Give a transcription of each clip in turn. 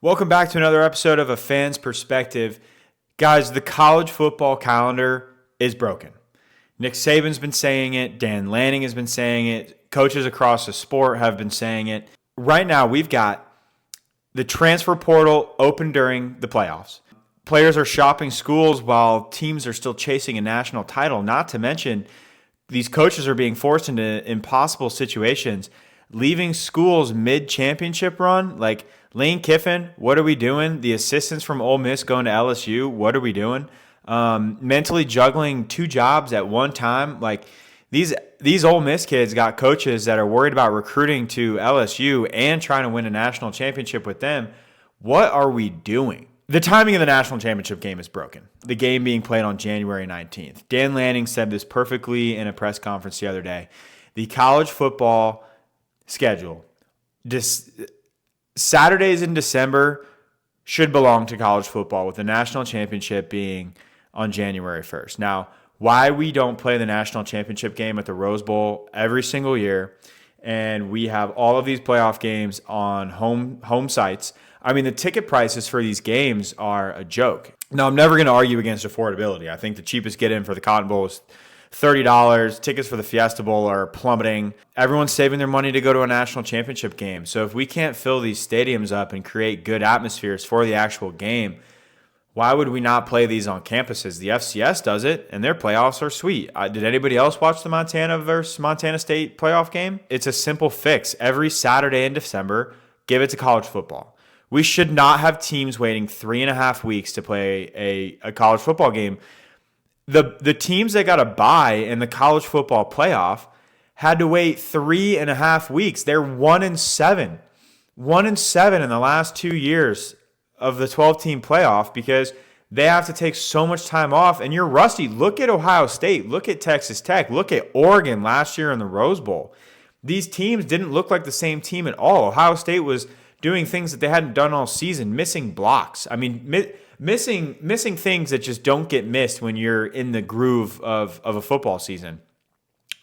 Welcome back to another episode of A Fan's Perspective. Guys, the college football calendar is broken. Nick Saban's been saying it. Dan Lanning has been saying it. Coaches across the sport have been saying it. Right now, we've got the transfer portal open during the playoffs. Players are shopping schools while teams are still chasing a national title. Not to mention, these coaches are being forced into impossible situations, leaving schools mid-championship run. Like Lane Kiffin, what are we doing? The assistants from Ole Miss going to LSU, what are we doing? Mentally juggling two jobs at one time. Like these Ole Miss kids got coaches that are worried about recruiting to LSU and trying to win a national championship with them. What are we doing? The timing of the national championship game is broken. The game being played on January 19th. Dan Lanning said this perfectly in a press conference the other day. The college football schedule, Saturdays in December should belong to college football, with the national championship being on January 1st. Now, why we don't play the national championship game at the Rose Bowl every single year, and we have all of these playoff games on home sites. I mean, the ticket prices for these games are a joke. Now, I'm never going to argue against affordability. I think the cheapest get-in for the Cotton Bowl is $30. Tickets for the Fiesta Bowl are plummeting. Everyone's saving their money to go to a national championship game. So if we can't fill these stadiums up and create good atmospheres for the actual game, why would we not play these on campuses? The FCS does it, and their playoffs are sweet. Did anybody else watch the Montana versus Montana State playoff game? It's a simple fix. Every Saturday in December, give it to college football. We should not have teams waiting 3.5 weeks to play a college football game. The teams that got a bye in the college football playoff had to wait 3.5 weeks. They're 1-7. 1-7 in the last 2 years of the 12-team playoff because they have to take so much time off. And you're rusty. Look at Ohio State. Look at Texas Tech. Look at Oregon last year in the Rose Bowl. These teams didn't look like the same team at all. Ohio State was doing things that they hadn't done all season, missing blocks. I mean, missing things that just don't get missed when you're in the groove of a football season.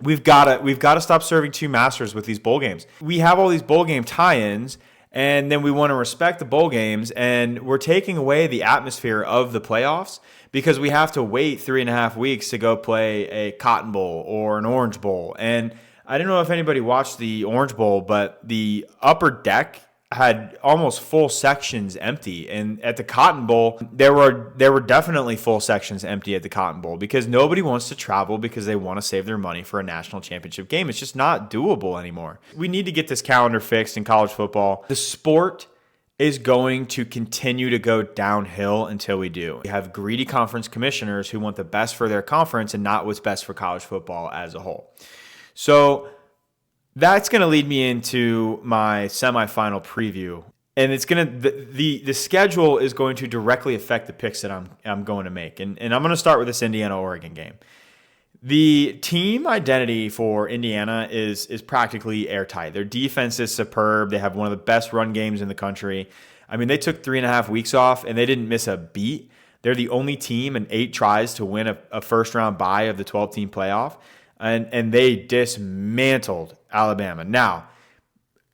We've got to stop serving two masters with these bowl games. We have all these bowl game tie-ins, and then we want to respect the bowl games, and we're taking away the atmosphere of the playoffs because we have to wait 3.5 weeks to go play a Cotton Bowl or an Orange Bowl. And I don't know if anybody watched the Orange Bowl, but the upper deck had almost full sections empty, and at the Cotton Bowl there were definitely full sections empty at the Cotton Bowl because nobody wants to travel because they want to save their money for a national championship game. It's just not doable anymore. We need to get this calendar fixed in college football. The sport is going to continue to go downhill until we do. We have greedy conference commissioners who want the best for their conference and not what's best for college football as a whole. So that's going to lead me into my semifinal preview, and it's going to the schedule is going to directly affect the picks that I'm going to make, and I'm going to start with this Indiana-Oregon game. The team identity for Indiana is practically airtight. Their defense is superb. They have one of the best run games in the country. I mean, they took 3.5 weeks off, and they didn't miss a beat. They're the only team in 8 tries to win a first-round bye of the 12-team playoff. And they dismantled Alabama. Now,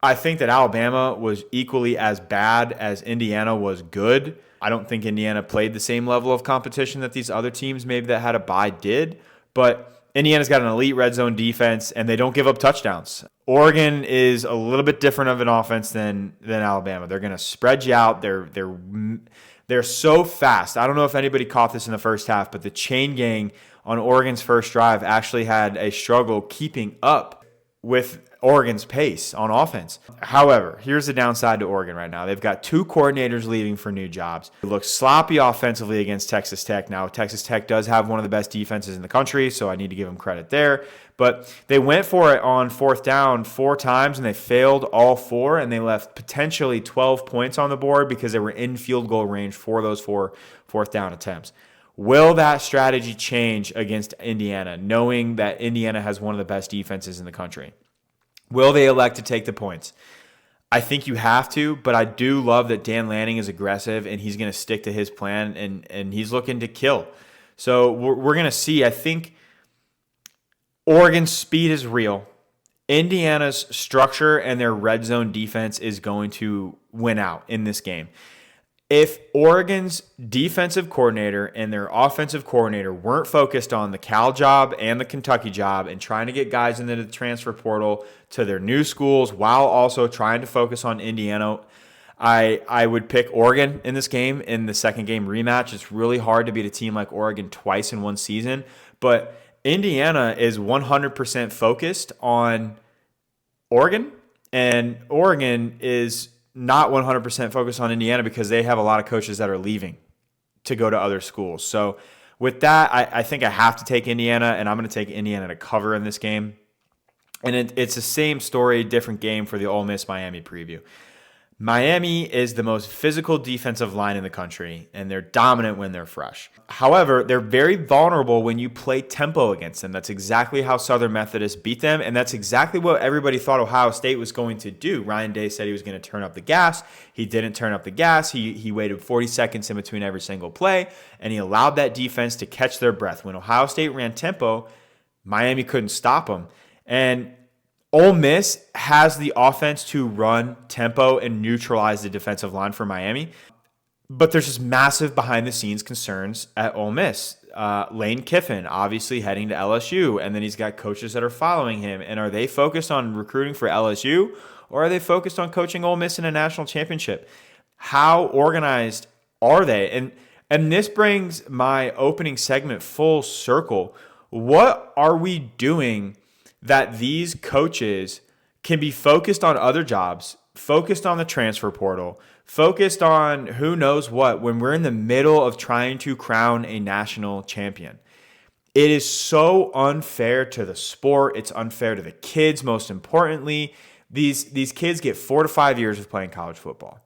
I think that Alabama was equally as bad as Indiana was good. I don't think Indiana played the same level of competition that these other teams maybe that had a bye did. But Indiana's got an elite red zone defense, and they don't give up touchdowns. Oregon is a little bit different of an offense than Alabama. They're going to spread you out. They're so fast. I don't know if anybody caught this in the first half, but the chain gang on Oregon's first drive actually had a struggle keeping up with Oregon's pace on offense. However, here's the downside to Oregon right now. They've got 2 coordinators leaving for new jobs. It looks sloppy offensively against Texas Tech. Now, Texas Tech does have one of the best defenses in the country, so I need to give them credit there. But they went for it on 4th down 4 times, and they failed all 4, and they left potentially 12 points on the board because they were in field goal range for those 4 4th down attempts. Will that strategy change against Indiana, knowing that Indiana has one of the best defenses in the country? Will they elect to take the points? I think you have to, but I do love that Dan Lanning is aggressive and he's going to stick to his plan and he's looking to kill. So we're going to see. I think Oregon's speed is real. Indiana's structure and their red zone defense is going to win out in this game. If Oregon's defensive coordinator and their offensive coordinator weren't focused on the Cal job and the Kentucky job and trying to get guys into the transfer portal to their new schools while also trying to focus on Indiana, I would pick Oregon in this game in the second game rematch. It's really hard to beat a team like Oregon twice in one season, but Indiana is 100% focused on Oregon, and Oregon is not 100% focused on Indiana because they have a lot of coaches that are leaving to go to other schools. So with that, I think I have to take Indiana, and I'm going to take Indiana to cover in this game. And it's the same story, different game for the Ole Miss Miami preview. Miami is the most physical defensive line in the country, and they're dominant when they're fresh. However, they're very vulnerable when you play tempo against them. That's exactly how Southern Methodist beat them, and that's exactly what everybody thought Ohio State was going to do. Ryan Day said he was going to turn up the gas. He didn't turn up the gas. He waited 40 seconds in between every single play, and he allowed that defense to catch their breath. When Ohio State ran tempo, Miami couldn't stop them. And Ole Miss has the offense to run tempo and neutralize the defensive line for Miami, but there's just massive behind-the-scenes concerns at Ole Miss. Lane Kiffin, obviously heading to LSU, and then he's got coaches that are following him. And are they focused on recruiting for LSU, or are they focused on coaching Ole Miss in a national championship? How organized are they? And this brings my opening segment full circle. What are we doing that these coaches can be focused on other jobs, focused on the transfer portal, focused on who knows what when we're in the middle of trying to crown a national champion? It is so unfair to the sport. It's unfair to the kids, most importantly. These kids get 4 to 5 years of playing college football.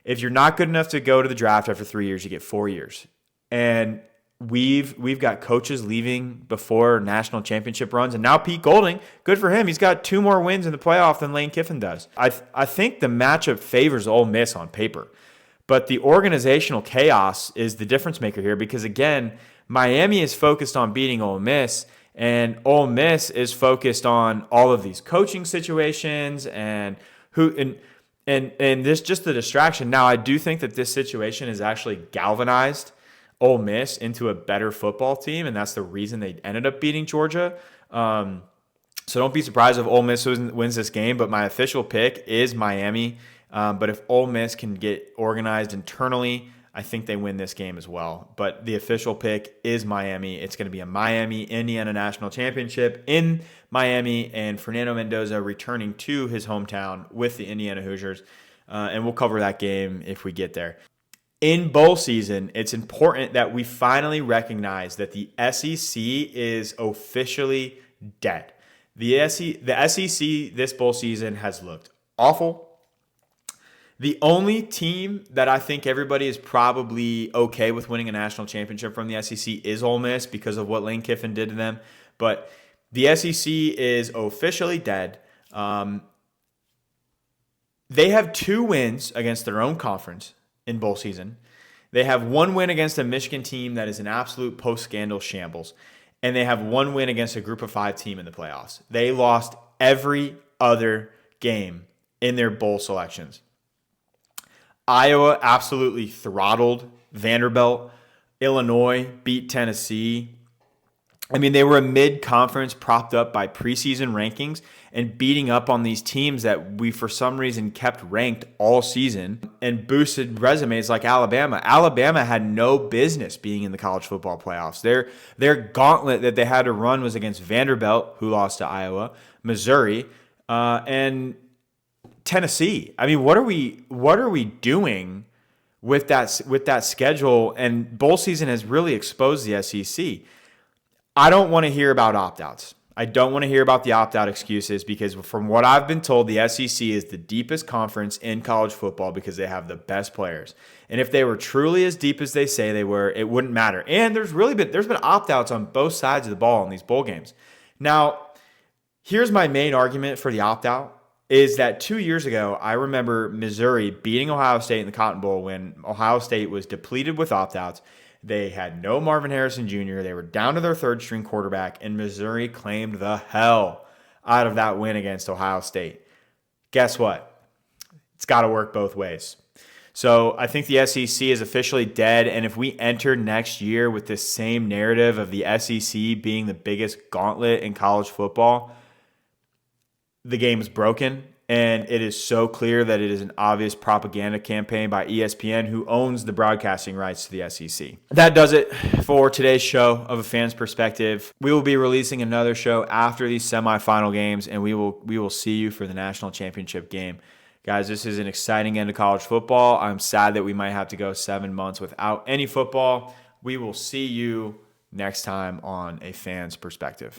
If you're not good enough to go to the draft after 3 years, you get 4 years. And we've got coaches leaving before national championship runs, and now Pete Golding, good for him. He's got 2 more wins in the playoff than Lane Kiffin does. I think the matchup favors Ole Miss on paper, but the organizational chaos is the difference maker here because, again, Miami is focused on beating Ole Miss, and Ole Miss is focused on all of these coaching situations and this just the distraction. Now, I do think that this situation is actually galvanized Ole Miss into a better football team, and that's the reason they ended up beating Georgia. So don't be surprised if Ole Miss wins this game, but my official pick is Miami. But if Ole Miss can get organized internally, I think they win this game as well. But the official pick is Miami. It's going to be a Miami-Indiana National Championship in Miami, and Fernando Mendoza returning to his hometown with the Indiana Hoosiers. And we'll cover that game if we get there. In bowl season, it's important that we finally recognize that the SEC is officially dead. The SEC this bowl season has looked awful. The only team that I think everybody is probably okay with winning a national championship from the SEC is Ole Miss because of what Lane Kiffin did to them. But the SEC is officially dead. They have 2 wins against their own conference in bowl season. They have 1 win against a Michigan team that is an absolute post-scandal shambles. And they have 1 win against a group of 5 team in the playoffs. They lost every other game in their bowl selections. Iowa absolutely throttled Vanderbilt. Illinois beat Tennessee. I mean, they were a mid-conference propped up by preseason rankings and beating up on these teams that we, for some reason, kept ranked all season and boosted resumes like Alabama. Alabama had no business being in the college football playoffs. Their gauntlet that they had to run was against Vanderbilt, who lost to Iowa, Missouri, and Tennessee. I mean, what are we doing with that schedule? And bowl season has really exposed the SEC. I don't want to hear about opt-outs. I don't want to hear about the opt-out excuses because from what I've been told, the SEC is the deepest conference in college football because they have the best players. And if they were truly as deep as they say they were, it wouldn't matter. And there's been opt-outs on both sides of the ball in these bowl games. Now, here's my main argument for the opt-out is that 2 years ago, I remember Missouri beating Ohio State in the Cotton Bowl when Ohio State was depleted with opt-outs. They had no Marvin Harrison Jr. They were down to their 3rd-string quarterback, and Missouri claimed the hell out of that win against Ohio State. Guess what? It's got to work both ways. So I think the SEC is officially dead. And if we enter next year with this same narrative of the SEC being the biggest gauntlet in college football, the game is broken. And it is so clear that it is an obvious propaganda campaign by ESPN, who owns the broadcasting rights to the SEC. That does it for today's show of A Fan's Perspective. We will be releasing another show after these semifinal games, and we will see you for the national championship game. Guys, this is an exciting end of college football. I'm sad that we might have to go 7 months without any football. We will see you next time on A Fan's Perspective.